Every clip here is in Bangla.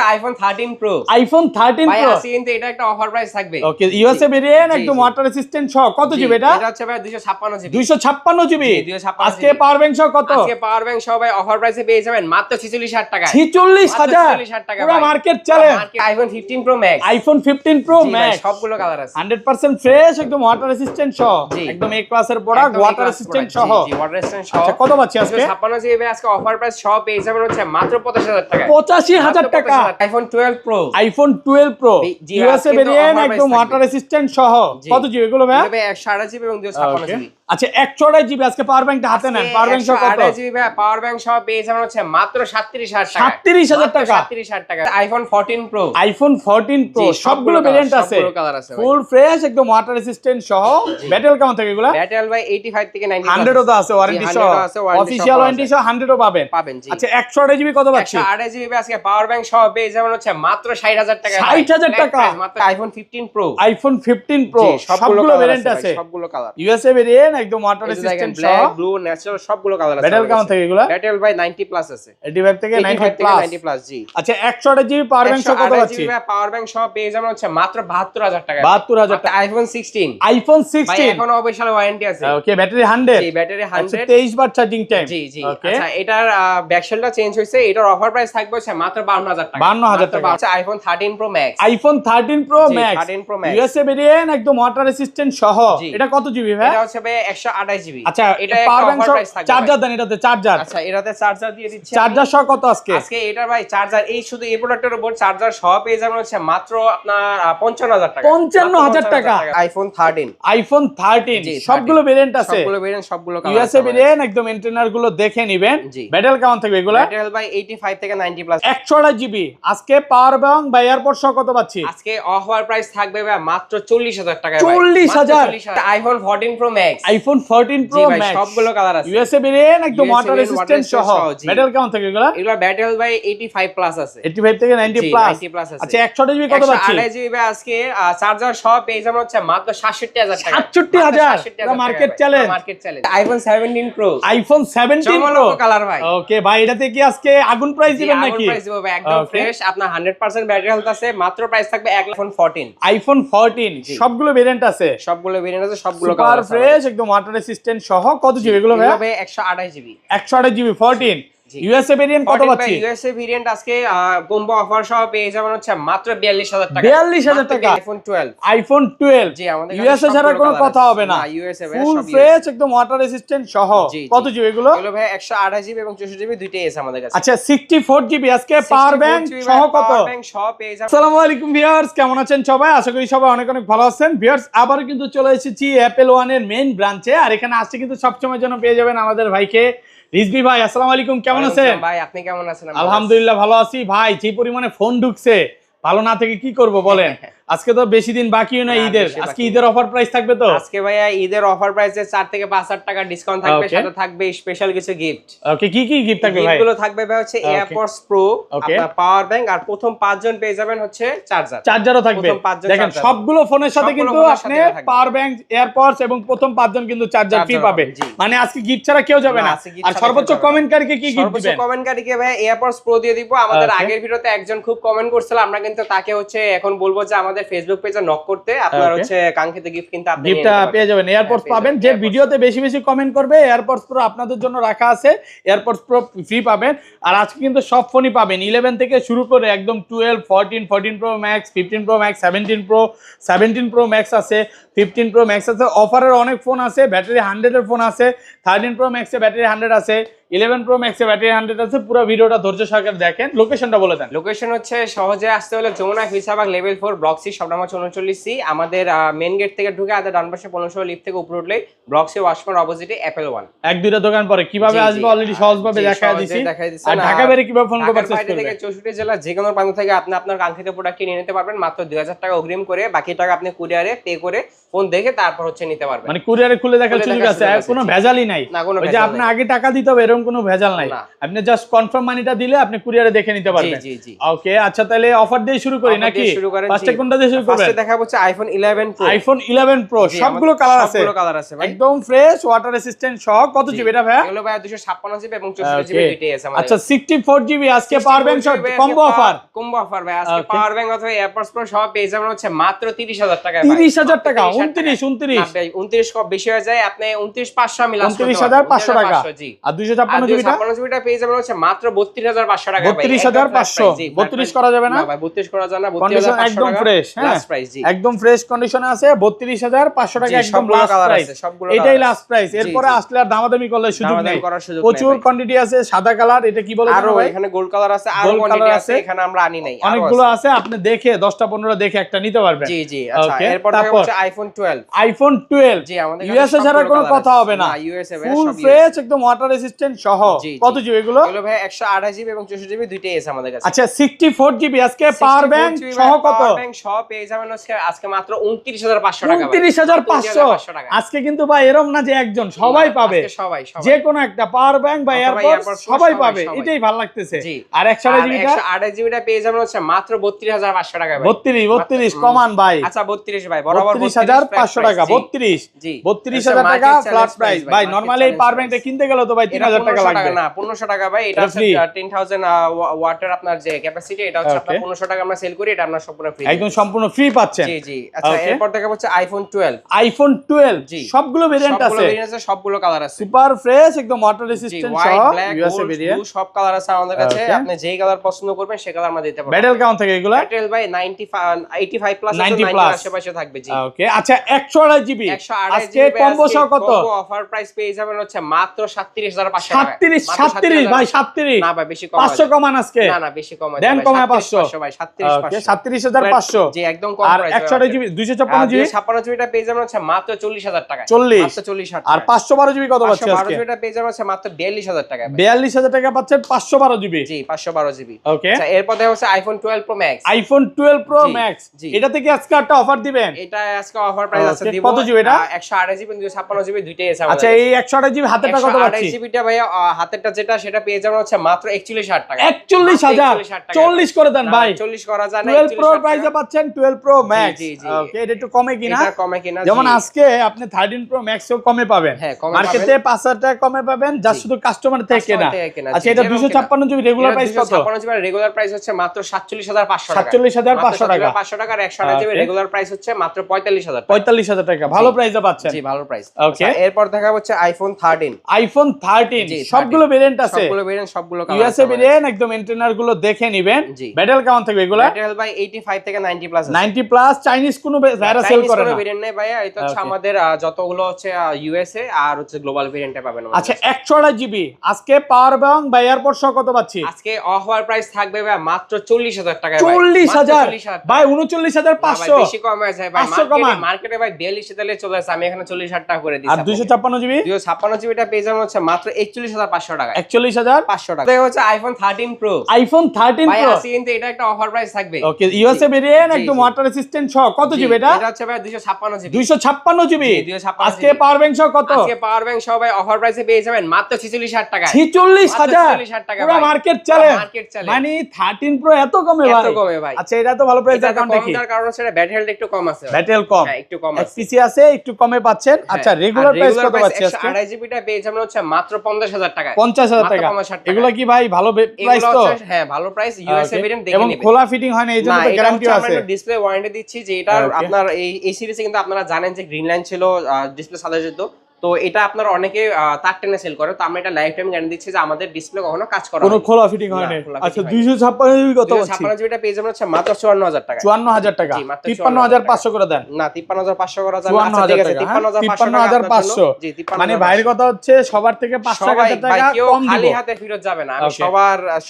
হচ্ছে আইফোন 13 প্রো। আইফোন 13 ভাই প্রো আজকে কিন্তু এটা একটা অফার প্রাইস থাকবে। ওকে, ইউএসএ ভেরিয়েন্ট একদম ওয়াটার রেসিস্ট্যান্ট সহ কত জিবি এটা? এটা হচ্ছে ভাই 256 জিবি। 256 জিবি। 256 আজকে পাওয়ার ব্যাংক সহ কত? আজকে পাওয়ার ব্যাংক সহ ভাই অফার প্রাইসে পেয়ে যাবেন মাত্র 46000 টাকায়। 46000 টাকা। পুরো market challenge. IPhone 15 pro Max. IPhone 15 pro max সবগুলো কালার আছে। 100% ফ্রেশ, একদম ওয়াটার রেসিস্ট্যান্ট সহ, একদম এ ক্লাসের প্রোডাক্ট, ওয়াটার রেসিস্ট্যান্ট সহ। জি ওয়াটার রেসিস্ট্যান্ট সহ। আচ্ছা কত পাচ্ছি আজকে? 256 জিবি আজকে অফার প্রাইস সহ পেয়ে যাবেন হচ্ছে মাত্র 85000 টাকা। 85000 টাকা। IPhone 12 pro. IPhone 12 pro USA variant একদম ওয়াটার রেসিস্ট্যান্ট সহ কত জিবি এগুলো ভাই? 128 জিবি এবং 256 জিবি। আচ্ছা 128 জিবি আজকে পাওয়ার ব্যাংকটা হাতে নেন, পাওয়ার ব্যাংক সহ কত? 128 জিবি পাওয়ার ব্যাংক সহ পেয়ে যাবেন হচ্ছে মাত্র 37000 টাকা। 37000 টাকা। 37000 টাকা। IPhone 14 pro. আইফোন 14 প্রো সবগুলো ভেরিয়েন্ট আছে, সবগুলো কালার আছে, ফুল ফ্রেশ একদম ওয়াটার রেসিস্ট্যান্ট সহ। ব্যাটারি কেমন থাকে এগুলা? ব্যাটারি ভাই 85 থেকে 90 100 ও তো আছে ওয়ারেন্টি সহ, অফিশিয়াল ওয়ারেন্টি সহ 100 ও পাবেন। জি। আচ্ছা 128 জিবি কত পাচ্ছি? 128 জিবি আজকে পাওয়ার ব্যাংক সহ পেয়ে যাবেন হচ্ছে মাত্র 60000 টাকা। 60000 টাকা। মাত্র আইফোন 15 প্রো। আইফোন 15 প্রো সবগুলো ভেরিয়েন্ট আছে, সবগুলো কালার। ইউএসএ ভেরিয়েন্ট একদম ওয়াটার রেসিস্ট্যান্ট সহ, ব্ল্যাক ব্লু ন্যাচারাল সবগুলো কালার আছে। ব্যাটারি কেমন থাকে এগুলা? ব্যাটারি ভাই 90 প্লাস আছে, 85 থেকে 90 প্লাস। জি। আচ্ছা 128 জিবি পাওয়ার ব্যাংক সহ কত পাচ্ছি? পাওয়ার ব্যাংক সহ পেয়ে যাবেন হচ্ছে মাত্র 72000 টাকা। 72000 টাকা। আইফোন 16। আইফোন ভাই 16 এখনো অফিশিয়াল ওয়ারেন্টি আছে। ওকে, ব্যাটারি 100। জি ব্যাটারি 100। 23 বার চার্জিং টাইম। জি জি। আচ্ছা এটার ব্যাকশেলটা চেঞ্জ হইছে, এটার অফার প্রাইস থাকবে হচ্ছে মাত্র 52000 টাকা। 52000 টাকা। আচ্ছা iPhone 13 pro Max. IPhone 13 pro max 13 pro max USA variant একদম ওয়াটার রেসিস্ট্যান্ট সহ, এটা কত জিবি ভাই? এটা হচ্ছে ভাই 128 জিবি। আচ্ছা এটা পাওয়ার একটা ব্যাংক অফার সহ প্রাইস থাকবে। চার্জার দেন এটাতে, চার্জার। আচ্ছা এটাতে চার্জার দিয়ে দিচ্ছি। চার্জার সহ কত আজকে? আজকে এটার ভাই চার্জার এই শুধু এই প্রোডাক্টের উপর চার্জার সহ পেয়ে যাবেন হচ্ছে মাত্র আপনার 55000 টাকা। 55000 টাকা। আইফোন 13। আইফোন 13 সবগুলো ভেরিয়েন্ট আছে, সবগুলো ভেরিয়েন্ট সবগুলো কালার। ইউএসএ ভেরিয়েন্ট একদম এন্টেনার গুলো দেখে নেবেন। ব্যাটারি কেমন থাকবে এগুলা? ব্যাটারি ভাই 85 থেকে 90 প্লাস। 128 জিবি আজকে পাওয়ার ব্যাংক বা এয়ারপোর্ট সহ কত পাচ্ছি? আজকে অফার প্রাইস থাকবে ভাই মাত্র 40000 টাকা। 40000। IPhone 14 Pro Max. IPhone 14 Pro max সবগুলো কালার আছে, ইউএসএ ভেরিয়েন্ট একদম ওয়াটার রেসিস্ট্যান্ট সহ। ব্যাটারি কেমন থাকে এগুলা? এগুলা ব্যাটারি ভাই 85 প্লাস আছে, 85 থেকে 90 প্লাস আছে। আচ্ছা 128 জিবি কত পাচ্ছি? 128 জিবি আজকে চার্জার সহ পেয়ে যাবেন হচ্ছে মাত্র 67000 টাকা। 67000 market challenge. IPhone 17 pro. IPhone 17 pro colour ভাই। ওকে ভাই, এটাতে কি আজকে আগুন প্রাইস দিবেন নাকি? আগুন প্রাইস দিব ভাই, একদম ফ্রেশ। আপনার 100% ব্যাটারি হেলথ আছে, মাত্র প্রাইস থাকবে 114। আইফোন 14 সবগুলো ভেরিয়েন্ট আছে, সবগুলো ভেরিয়েন্ট আছে, সবগুলো কালার ফ্রেশ একদম ওয়াটার রেসিস্ট্যান্ট সহ। কত জিবি এগুলো ভাই? 128 জিবি। 128 জিবি 14 ইউএসএ ভেরিয়েন্ট কত পাচ্ছি? ইউএসএ ভেরিয়েন্ট আজকে কম্বো অফার সহ পেয়ে যাবেন হচ্ছে মাত্র 42000 টাকা। 42000 টাকা। আইফোন 12। আইফোন 12 জি আমাদের ইউএসএ ছাড়া কোনো কথা হবে না, ইউএসএ ফুল ফ্রেশ একদম ওয়াটার রেসিস্ট্যান্ট সহ। কত জিবি এগুলো? এগুলো ভাই 128 জিবি এবং 64 জিবি দুইটাই আছে আমাদের কাছে। আচ্ছা 64 জিবি আজকে পাওয়ার ব্যাংক সহ কত? পাওয়ার ব্যাংক সহ পেয়ে যাবেন। আসসালামু আলাইকুম ভিউয়ার্স, কেমন আছেন সবাই? আশা করি সবাই অনেক অনেক ভালো আছেন। ভিউয়ার্স আবার কিন্তু চলে এসেছি অ্যাপল ওয়ানের মেইন ব্রাঞ্চে, আর এখানে আসছে কিন্তু সবসময়ের জন্য পেয়ে যাবেন আমাদের ভাইকে। রিজভি ভাই আসসালামু আলাইকুম, কেমন আছেন? ভাই আপনি কেমন আছেন? আলহামদুলিল্লাহ ভালো আছি ভাই। যে পরিমাণে ফোন ঢুকছে, ভালো না থেকে কি করব বলেন। আজকে তো বেশি দিন বাকিও না ঈদের, আজকে ঈদের অফার প্রাইস থাকবে তো? আজকে ভাইয়া ঈদের অফার প্রাইসে 4 থেকে 5000 টাকা ডিসকাউন্ট থাকবে, সাথে থাকবে স্পেশাল কিছু গিফট। ওকে, কি কি গিফট থাকবে ভাই? এগুলো থাকবে ভাই হচ্ছে এয়ারপডস প্রো, আপনার পাওয়ার ব্যাংক, আর প্রথম 5 জন পেয়ে যাবেন হচ্ছে চার্জার। চার্জারও থাকবে। দেখেন সবগুলো ফোনের সাথে কিন্তু আপনি পাওয়ার ব্যাংক, এয়ারপডস এবং প্রথম 5 জন কিন্তু চার্জার ফ্রি পাবে। মানে আজকে গিফট ছাড়া কেউ যাবে না। আর সর্বোচ্চ কমেন্টকারীকে কি গিফট দিবেন? সর্বোচ্চ কমেন্টকারীকে ভাই এয়ারপডস প্রো দিয়ে দিব। আমাদের আগের ভিডিওতে একজন খুব কমেন্ট করছিল, আমরা কিন্তু তাকে হচ্ছে এখন বলবো যে আমাদের ফেসবুক পেজে নক করতে, আপনার হচ্ছে কাঙ্ক্ষিত গিফট কিন্তু আপনি গিফটটা পেয়ে যাবেন। এয়ারপডস পাবেন, যে ভিডিওতে বেশি বেশি কমেন্ট করবে এয়ারপডস প্রো আপনাদের জন্য রাখা আছে, এয়ারপডস প্রো ফ্রি পাবেন। আর আজকে কিন্তু সব ফোনই পাবেন, 11 থেকে শুরু করে একদম 12, 14, 14 Pro max, 15 pro max, 17 pro max আছে, 15 প্রো ম্যাক্স আছে। অফারের অনেক ফোন আছে, ব্যাটারি 100 এর ফোন আছে, 13 প্রো ম্যাক্সে ব্যাটারি 100 আছে, 11 প্রো ম্যাক্সে ব্যাটারি 100 আছে। পুরো ভিডিওটা ধৈর্য সহকারে দেখেন। লোকেশনটা বলে দেন। লোকেশন হচ্ছে সহজে আসতে হলে যমুনা ফিসাবাগ level 4 block C shop number 39C। আমাদের মেইন গেট থেকে ঢুকে আদা ডান পাশে 1500 লিফট থেকে উপরে উঠলেই ব্লক সি ওয়াশমার অপোজিটে অ্যাপল ওয়ান। এক দুইটা দোকান পরে কিভাবে আসবে অলরেডি সহজভাবে দেখায় দিছি। আর ঢাকা বাইরে কিভাবে ফোন করে পারচেজ করবে? থেকে 64 জেলা যে কোনো প্রান্ত থেকে আপনি আপনার কাঙ্ক্ষিত প্রোডাক্টটি নিয়ে নিতে পারবেন মাত্র 2000 টাকা অগ্রিম করে। বাকি টাকা আপনি কুরিয়ারে পে করে ফোন দেখে তারপর হচ্ছে নিতে পারবেন। মানে কুরিয়ারে খুলে দেখার সুযোগ আছে, কোনো ভেজালই নাই। ওই যে আপনি আগে টাকা দিতে হবে এরকম এরকম কোনো ভেজাল নাই, না। আপনি জাস্ট কনফার্ম মানিটা দিলে আপনি কুরিয়ারে দেখে নিতে পারবেন। জি জি ওকে, আচ্ছা তাহলে অফার দিয়ে শুরু করি নাকি? ফার্স্টে কোনটা দিয়ে শুরু করবেন? ফার্স্টে দেখাবো হচ্ছে আইফোন 11 প্রো। আইফোন 11 প্রো সবগুলো কালার আছে, সবগুলো কালার আছে ভাই, একদম ফ্রেশ, ওয়াটার রেসিস্ট্যান্ট সহ। কত জিবি এটা ভাই? এগুলো ভাই 256 জিবি এবং 64 জিবি দুইটাই আছে আমাদের। আচ্ছা 64 জিবি আজকে power bank combo offer, combo offer ভাই আজকে পাওয়ার ব্যাংক অথবা এয়ারপডস প্রো সব পেয়ে যাবেন হচ্ছে মাত্র 30000 টাকায়। 30000 টাকা? 29 ভাই 29 কম বেশি হয়ে যায়, আপনি 29500 আমি লাস্ট 29500 টাকা। জি। আর 256 জিবিটা? 256 জিবিটা পেয়ে যাবেন হচ্ছে মাত্র 32500 টাকা ভাই। 32500? 32 করা যাবে না? না ভাই 32 করা যায় না, কন্ডিশন 32500 একদম টাকা ফ্রেশ। হ্যাঁ লাস্ট প্রাইস। জি একদম ফ্রেশ কন্ডিশনে আছে, 32500 টাকা একদম সবগুলো লাস্ট কালার প্রাইস। আছে, সবগুলো এটাই কালার লাস্ট প্রাইস, এরপরে আসলে আর দামাদামি করলে সুযোগ নেই, করার সুযোগ নেই প্রচুর ভাই। কোয়ান্টিটি আছে। সাদা কালার, এটা কি বলে আরো এখানে গোল্ড কালার আছে, আরো Gold কোয়ান্টিটি color আছে, আছে। এখানে আমরা আনি নাই, আরো অনেকগুলো আছে, আপনি দেখে 10টা 15টা দেখে একটা নিতে পারবেন। জি জি। আচ্ছা Okay, এরপর দেখা হচ্ছে আইফোন 12। আইফোন 12 জি আমাদের ইউএসএ ছাড়া কোনো কথা হবে না, ইউএসএ ভাই ফুল সব ফ্রেশ একদম ওয়াটার রেসিস্ট্যান্ট সহ। জি, কত জিবি এগুলো? এগুলো ভাই 128 জিবি এবং 64 জিবি দুইটাই আছে আমাদের কাছে। আচ্ছা 64 জিবি আজকে পাওয়ার ব্যাংক সহ কত? পাওয়ার ব্যাংক সহ পেয়ে যাবেন আজকে মাত্র 29500 টাকা। 29500 আজকে কিন্তু ভাই এরকম না যে একজন, সবাই পাবে, সবাই যে কোনো একটা পাওয়ার ব্যাংক বা এয়ারপডস সবাই পাবে, এটাই ভালো লাগতেছে। আর 128 জিবিটা? 128 জিবিটা পেয়ে যাবেন হচ্ছে মাত্র 32500 টাকা ভাই। 32 কমান ভাই। আচ্ছা 32 ভাই, বরাবর 32500 টাকা। 32 জি 32000 টাকা ফ্ল্যাট প্রাইস ভাই। নরমালি এই পাওয়ার ব্যাংকটা কিনতে গেলে তো ভাই 3000 টাকা লাগবে না, 1500 টাকা ভাই। এটা হচ্ছে 10000 ওয়াটের আপনার যে ক্যাপাসিটি, এটা হচ্ছে আপনার 1500 টাকা আমরা সেল করি, এটা আমরা সম্পূর্ণ ফ্রি, একদম সম্পূর্ণ ফ্রি পাচ্ছেন। জি জি। আচ্ছা এরপর দেখা হচ্ছে আইফোন 12। আইফোন 12 সবগুলো ভেরিয়েন্ট আছে, সবগুলো ভেরিয়েন্ট আছে, সবগুলো কালার আছে, সুপার ফ্রেশ একদম ওয়াটার রেসিস্ট্যান্ট সহ। ইউএসএ ব্লু ভেরিয়েন্ট সব কালার আছে আমাদের কাছে, আপনি যেই কালার পছন্দ করবেন সেই কালার আমরা দিতে পারবো। ব্যাটেল কাউন্ট থেকে এগুলো ব্যাটেল ভাই 85 প্লাস আছে, 90 90 আশেপাশে থাকবে। জি ওকে। আচ্ছা 128 জিবি আজকে কম্বো সহ কত? কম্বো অফার প্রাইস পেয়ে যাবেন হচ্ছে মাত্র 37500 টাকা। 37 ভাই 37 না ভাই বেশি কম, 500 কমান আজকে। না না বেশি কম আছে দেন ভাই, কমায় 500 ভাই 37500। 37500 জি একদম কম আর প্রাইস। 128 জিবি 256 জিবি 256 জিবিটা পেয়ে যাবেন হচ্ছে মাত্র 40000 টাকা। 40 মাত্র 40000 আর 512 জিবি কত পাচ্ছেন আজকে? 512 জিবিটা পেয়ে যাবেন হচ্ছে মাত্র 42000 টাকা। 42000 টাকা পাচ্ছেন 512 জিবি। জি 512 জিবি। ওকে। আচ্ছা এরপর দেখা হচ্ছে iPhone 12 Pro Max. IPhone 12 Pro জি, ম্যাক্স জি। এটা থেকে আজকে একটা অফার দিবেন? এটা আজকে অফার প্রাইস আছে দিব। কত জিবি এটা? 128 জিবি 256 জিবি দুইটাই আছে আমাদের। আচ্ছা এই 128 জিবি হাতেরটা কত পাচ্ছি? 128 জিবিটা ভাইয়া হাতেরটা যেটা সেটা পেয়ে যাবেন হচ্ছে মাত্র 41000 টাকা। 41000 40 করে দেন ভাই। 40 করা যায় না, 12 প্রো প্রাইসে পাচ্ছেন 12 প্রো ম্যাক্স। জি, জি। ওকে এটা একটু কমে কিনা? এটা কমে কিনা? যেমন জি। আজকে আপনি 13 প্রো ম্যাক্সও কমে পাবেন, হ্যাঁ, কমে মার্কেটে 5000 টাকা কমে পাবেন, যা শুধু কাস্টমার থেকে না। আচ্ছা এটা 256 জিবি রেগুলার প্রাইস কত? 256 জিবি রেগুলার প্রাইস হচ্ছে মাত্র 47500 টাকা। 47500 টাকা। 500 টাকা। আর 128 জিবি রেগুলার প্রাইস হচ্ছে মাত্র 45000 টাকা। 45000 টাকা ভালো প্রাইসে পাচ্ছেন। জি ভালো প্রাইস। ওকে। এরপর দেখা হচ্ছে আইফোন 13। আইফোন 13 জি, সবগুলো ভেরিয়েন্ট আছে, সবগুলো ভেরিয়েন্ট, সবগুলো কালার ইউএসএ ভেরিয়েন্ট একদম ইন্টারনাল গুলো দেখে নেবেন। জি। ব্যাটেল কাউন্ট থাকবে এগুলা? ব্যাটেল ভাই 85 থেকে 90 প্লাস আছে। 90 প্লাস চাইনিজ কোনো ভাইরাস সেল করে না। ভেরিয়েন্ট নেই ভাইয়া, এটা হচ্ছে Okay. আমাদের যতগুলো হচ্ছে ইউএসএ আর হচ্ছে গ্লোবাল ভেরিয়েন্টে পাবেন আমাদের আচ্ছা কাছে। 128 জিবি আজকে পাওয়ার ব্যাংক বা এয়ারপড সহ কত পাচ্ছি? আজকে অফার প্রাইস থাকবে ভাই মাত্র 40000 টাকা। 40000 ভাই 39500 বেশি কম হয়ে যায় ভাই, 500 কমান। মার্কেটে ভাই 42 তেলে চলে আসে, আমি এখানে 40000 টাকা করে দিছি। আর 256 জিবি 256 জিবিটা পেয়ে যাবেন হচ্ছে মাত্র 41500 টাকা। 41500 টাকা। এটা হচ্ছে আইফোন 13 প্রো। আইফোন 13 ভাই প্রো আজকে কিন্তু এটা একটা অফার প্রাইস থাকবে। ওকে ইউএসএ ভেরিয়েন্ট জি, একদম জি। ওয়াটার রেসিস্ট্যান্ট সহ কত জিবি এটা? এটা হচ্ছে ভাই 256 জিবি। 256 জিবি জি, 256 আজকে জিবি। পাওয়ার ব্যাংক সহ কত? আজকে পাওয়ার ব্যাংক সহ ভাই অফার প্রাইসে পেয়ে যাবেন মাত্র 46000 টাকা। 46000 টাকা পুরো ভাই। Market challenge. Market challenge. মানে 13 প্রো এত কমে ভাই? এত কমে ভাই। আচ্ছা এটা তো ভালো প্রাইস এটা তো কারণটা কম কি? তার কারণ হচ্ছে ব্যাটারি হেলথ একটু কম আছে। ব্যাটেল কম, হ্যাঁ একটু কম আছে। এফপিসি আছে একটু কমে পাচ্ছেন। আচ্ছা রেগুলার প্রাইস কত পাচ্ছি আজকে? 128 জিবিটা পেয়ে যাবেন হচ্ছে মাত্র 50000 টাকা। 50000 টাকা। মাত্র 50,000 টাকা। এগুলো কি ভাই ভালো প্রাইস তো? হ্যাঁ ভালো প্রাইস, ইউএসএ ভেরিয়েন্ট দেখে এবং নেবেন। খোলা ফিটিং হয় না, এইজন্য তো গ্যারান্টি আছে। আমরা ডিসপ্লে ওয়ারেন্টি দিচ্ছি যে এটা Okay. আপনার এই সিরিজে কিন্তু আপনারা জানেন যে গ্রিন লাইন ছিল ডিসপ্লে সাদা যেত, তো এটা আপনারা অনেকে তার টেনে সেল করে, তো আমরা এটা লাইফ টাইম গ্যারান্টি দিচ্ছি যে আমাদের ডিসপ্লে কখনো কাজ করে কোনো না। খোলা ফিটিং হয় না। খোলা আচ্ছা fitting হয় 256 জিবি কত পাচ্ছি? 256 জিবিটা পেয়ে যাবেন হচ্ছে মাত্র 54000 টাকা। 54000 টাকা। জি, মাত্র 53500 করে দেন। না 53500 করা যাবে। আচ্ছা ঠিক 54000 আছে, টাকা। 53500 জি 54000 মানে কথা হচ্ছে সবার থেকে 500 সবাই টাকা কেউ কম খালি দিব। হাতে ফেরত যাবে না, আমি Okay.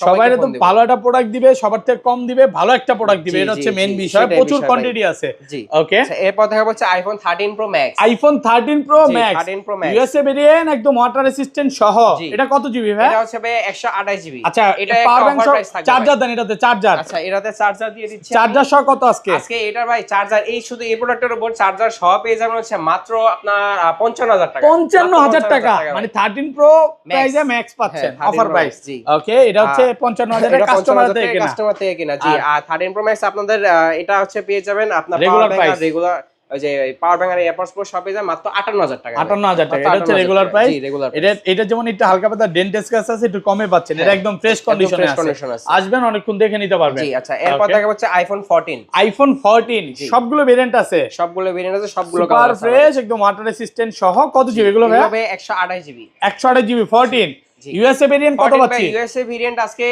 সবাইকে তো ফোন দেব। ভালো একটা প্রোডাক্ট দিবে, সবার থেকে কম দিবে, ভালো একটা প্রোডাক্ট দিবে, জি, এটা জি, হচ্ছে মেইন জি, বিষয়। সেটাই প্রচুর বিষয় কোয়ান্টিটি ভাই। আছে। জি ওকে আচ্ছা এরপর দেখা হচ্ছে iPhone 13 pro Max. IPhone 13 pro max Pro Max USA variant একদম ওয়াটার রেসিস্ট্যান্ট সহ। জি। এটা কত জিবি ভাই? এটা হচ্ছে ভাই 128 জিবি। আচ্ছা এটা পাওয়ার একটা ব্যাংক অফার সহ প্রাইস থাকবে। চার্জার দেন এটাতে চার্জার। আচ্ছা এটাতে চার্জার দিয়ে দিচ্ছি। চার্জার সহ কত আজকে? আজকে এটার ভাই চার্জার এই শুধু এই প্রোডাক্টের উপর চার্জার সহ পেয়ে যাবেন হচ্ছে মাত্র আপনার 55000 টাকা। 55000 টাকা ভাই। মানে 13 প্রো প্রাইসে ম্যাক্স পাচ্ছেন হ্যাঁ, 13 অফার Pro প্রাইস। Max, জি। ওকে এটা হচ্ছে 55000 এটা টাকা কাস্টমার 55,000 থেকে টাকা কেনা। কাস্টমার থেকে কেনা, জি। আর 13 Pro Max আপনাদের এটা হচ্ছে পেয়ে যাবেন আপনার Regular পাওয়ার ব্যাংক আর price। রেগুলার ওই যে পাওয়ার ব্যাংক আর এয়ারপডস প্রো সব পেয়ে যাবেন মাত্র 58000 টাকা। 58000 টাকা মাত্র এটা হচ্ছে 58,000 রেগুলার টাকা। প্রাইস। জি, রেগুলার এটা যেমন একটু হালকা পাতলা ডেন্টেস কাজ আছে একটু কমে পাচ্ছেন, এটা হ্যাঁ, একদম ফ্রেশ একদম কন্ডিশনে fresh আছে। condition আছে। আসবেন অনেকক্ষণ দেখে নিতে পারবেন। জি আচ্ছা এরপর Okay। দেখা হচ্ছে আইফোন 14। আইফোন 14 জি। সবগুলো ভেরিয়েন্ট আছে, সবগুলো ভেরিয়েন্ট আছে, সবগুলো সুপার কালার আছে। ফ্রেশ একদম ওয়াটার রেসিস্ট্যান্ট সহ। কত জিবি এগুলো ভাই? 128 জিবি। 128 জিবি 14 জি। ইউএসএ ভেরিয়েন্ট কত পাচ্ছি? ইউএসএ ভেরিয়েন্ট আজকে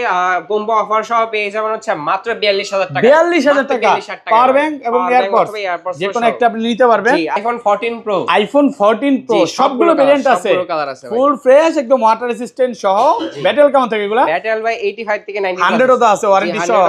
কম্বো অফার সহ পেয়ে যাবেন হচ্ছে মাত্র 42000 টাকা। 42000 টাকা। 42,000 টাকা। পাওয়ার ব্যাংক এবং এয়ারপডস যে কোনো একটা আপনি নিতে পারবেন। জি আইফোন 14 প্রো। আইফোন 14 প্রো জি, সবগুলো ভেরিয়েন্ট আছে, সবগুলো কালার আছে ভাই। ফুল ফ্রেশ একদম ওয়াটার রেসিস্ট্যান্ট সহ। ব্যাটারি কেমন থাকে এগুলা? ব্যাটারি ভাই 85 থেকে 90 100 ও তো আছে ওয়ারেন্টি সহ,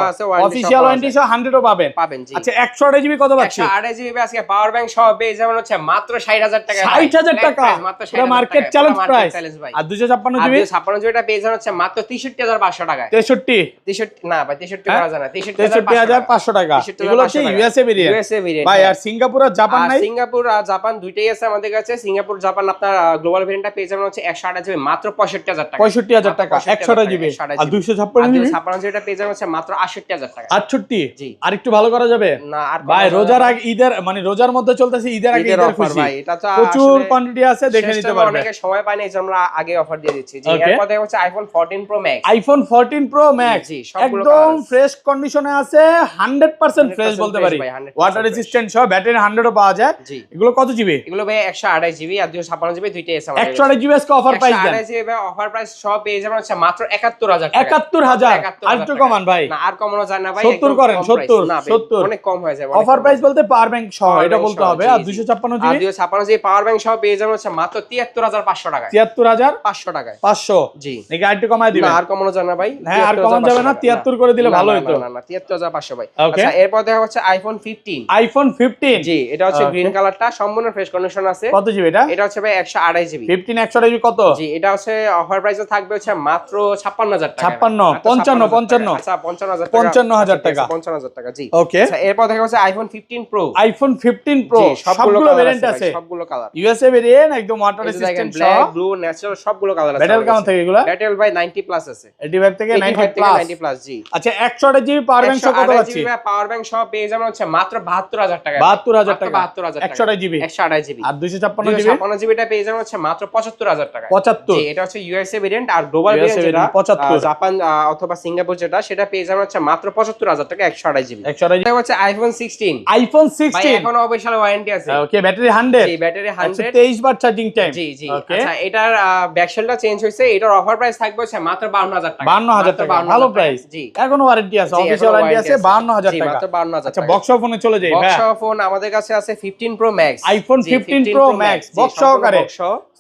অফিশিয়াল ওয়ারেন্টি সহ 100 ও পাবেন। পাবেন, জি। আচ্ছা 128 জিবি কত পাচ্ছি? 128 জিবি আজকে পাওয়ার ব্যাংক সহ পেয়ে যাবেন হচ্ছে মাত্র 60000 টাকা। 60000 টাকা মাত্র পুরো মার্কেট চ্যালেঞ্জ প্রাইস। ভাই। আর 256 আর জিবি 256 জিবিটা পেয়ে যাবেন হচ্ছে মাত্র 63500 টাকায়। 63 না ভাই 63 হ্যাঁ? করা যায় না, 63500 টাকা। 63,500 এগুলো হচ্ছে টাকা। ইউএসএ ভেরিয়েন্ট USA variant, ভাই। হ্যাঁ। আর সিঙ্গাপুর আর জাপান আর নাই? সিঙ্গাপুর আর জাপান দুইটাই আছে আমাদের কাছে। সিঙ্গাপুর জাপান আপনার গ্লোবাল ভেরিয়েন্টটা পেয়ে যাবেন হচ্ছে 128 জিবি মাত্র 65000 টাকা। 65000 টাকা 128 জিবি। আর 256 জিবি 256 জিবিটা পেয়ে যাবেন হচ্ছে মাত্র 68000 টাকা। 68। জি। আর একটু ভালো করা যাবে না আর ভাই? কমানো রোজার যাবে আগে ঈদের মানে রোজার মধ্যে চলতেছে, ঈদের আগে ঈদের ঈদের offer খুশি ভাই, এটা তো প্রচুর আসলে কোয়ান্টিটি আছে, দেখে শেষ নিতে টাইমে পারবেন। অনেকে সময় পায় না, এই জন্য আমরা আগে অফার দিয়ে দিচ্ছি। জি Okay। এরপর দেখা হচ্ছে iPhone 14 Pro Max. IPhone 14 Pro Max জি, সবগুলো একদম colour আছে। ফ্রেশ কন্ডিশনে আছে, 100% ফ্রেশ 100% বলতে fresh পারি। ভাই, 100% ওয়াটার রেসিস্ট্যান্ট সহ ব্যাটারি 100 ও পাওয়া যায়। জি। এগুলো কত জিবি? এগুলো ভাই 128 জিবি আর 256 জিবি দুইটাই আছে আমাদের কাছে। 128 জিবি আজকে অফার প্রাইস দেন। 128 জিবি অফার প্রাইস সব পেয়ে যাবেন হচ্ছে মাত্র 71000 টাকা। 71000 আর একটু কমান ভাই। না আর কমানো যায় না ভাই, 70 একদম করেন, কম 70 price। না ভাই, 70 অনেক কম হয়ে যাবে। অফার প্রাইস বলতে পাওয়ার ব্যাংক সহ Power এটা bank বলতে সহ, হবে। জি, আর জি। 256 আর জিবি 256 জিবি পাওয়ার ব্যাংক সহ পেয়ে যাবেন হচ্ছে মাত্র 73500 টাকায়। 73500 টাকায়। 500 জি। নাকি আর একটু কমায় না দিবেন? আর কমানো যায় না ভাই। হ্যাঁ, আর কমানো যাবে না, 73 করে দিলে ভালো হতো। না 73500 ভাই। Okay। আচ্ছা এরপর দেখা হচ্ছে আইফোন 15। আইফোন 15 জি এটা হচ্ছে Okay। গ্রিন কালারটা, সম্পূর্ণ ফ্রেশ কন্ডিশন আছে। কত জিবি এটা? এটা হচ্ছে ভাই 128 জিবি। 15 128 জিবি কত? জি এটা হচ্ছে অফার প্রাইসে থাকবে হচ্ছে মাত্র 56000 টাকা। 56, 55, আচ্ছা 55000 টাকা। 55000 টাকা। 55000 টাকা, জি। ওকে। আচ্ছা এরপর দেখা হচ্ছে আইফোন 15 প্রো। আইফোন 15 প্রো জি, সবগুলো colour ভেরিয়েন্ট ভাই, আছে, সবগুলো কালার। ইউএসএ ভেরিয়েন্ট একদম ওয়াটার রেসিস্ট্যান্ট সহ। ব্ল্যাক, ব্লু, ন্যাচারাল সবগুলো কালার আছে। ব্যাটারি কেমন থাকে এগুলা? ব্যাটারি ভাই 90 প্লাস আছে। 85 থেকে 90 85 থেকে প্লাস। 90 প্লাস, জি। আচ্ছা 128 জিবি পাওয়ার ব্যাংক সহ কত 128 পাচ্ছি? জিবি পাওয়ার ব্যাংক সহ পেয়ে যাবেন হচ্ছে মাত্র 72000 টাকা। 72000 টাকা। 72000 টাকা। 128 জিবি। 128 জিবি। আর 256 জিবি 256 জিবিটা পেয়ে যাবেন হচ্ছে মাত্র 75000 টাকা। 75। জি এটা হচ্ছে ইউএসএ ভেরিয়েন্ট। আর গ্লোবাল USA ভেরিয়েন্ট যেটা variant 75 জাপান অথবা সিঙ্গাপুর যেটা সেটা পেয়ে যাবেন হচ্ছে মাত্র 75000 টাকা 128 জিবি। 128 এটা হচ্ছে আইফোন 16। আইফোন ভাই 16 এখনো অফিশিয়াল ওয়ারেন্টি আছে। Okay battery 100। জি ব্যাটারি আচ্ছা 100। 23 বার চার্জিং টাইম। জি জি ওকে আচ্ছা এটার ব্যাকশেলটা চেঞ্জ হইছে। এটার অফার প্রাইস থাকবে হচ্ছে মাত্র 52000 টাকা। 52000 টাকা ভালো প্রাইস। জি এখনো ওয়ারেন্টি আছে, জি, অফিশিয়াল এখনো ওয়ারেন্টি আছে warranty 52000 জি, টাকা। মাত্র 52000 আচ্ছা টাকা। বক্স ফোনে চলে যাই বক্স হ্যাঁ। ফোন আমাদের কাছে আছে 15 pro Max. IPhone 15 pro max box সহকারে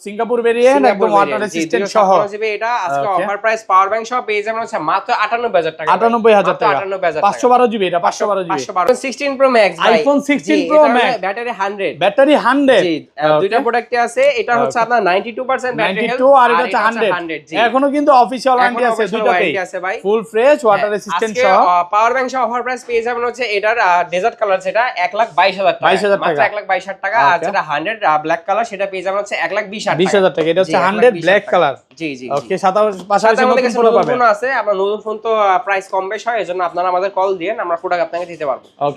সিঙ্গাপুর ভেরিয়েন্ট একদম ওয়াটার রেসিস্ট্যান্ট সহ। এটা আজকে Okay। Offer price power bank সহ পেয়ে যাবেন হচ্ছে মাত্র 98000 টাকা। 98000 টাকা। 98000 টাকা। 512 জিবি এটা 512 জিবি। 16 প্রো ম্যাক্স ভাই। iPhone 16 Pro Max। Battery 100। Battery 100। জি দুইটা প্রোডাক্টে আছে। এটা হচ্ছে আপনার 92% ব্যাটারি হেলথ 92 আর এটা হচ্ছে 100। জি এখনো কিন্তু অফিশিয়াল ওয়ারেন্টি আছে দুইটাতেই। আছে ভাই। ফুল ফ্রেশ ওয়াটার রেসিস্ট্যান্ট আজকে সহ। পাওয়ার ব্যাংক সহ অফার প্রাইস পেয়ে যাবেন হচ্ছে এটার ডেজার্ট কালার যেটা 122000 টাকা। 22,000 মাত্র টাকা। 122000 টাকা। আর Okay। যেটা 100 ব্ল্যাক কালার সেটা পেয়ে যাবেন হচ্ছে 120,000 টাকা। 20000 টাকা। এটা হচ্ছে 100 ব্ল্যাক কালার। জি জি ওকে পাশাপাশি আমাদের নতুন কাছে ফোন নতুন পাবেন। ফোন আছে। আপনার নতুন ফোন তো প্রাইস কম বেশ হয়, এজন্য আপনারা আমাদের কল দিয়েন, আমরা প্রোডাক্ট আপনাকে দিতে পারবো।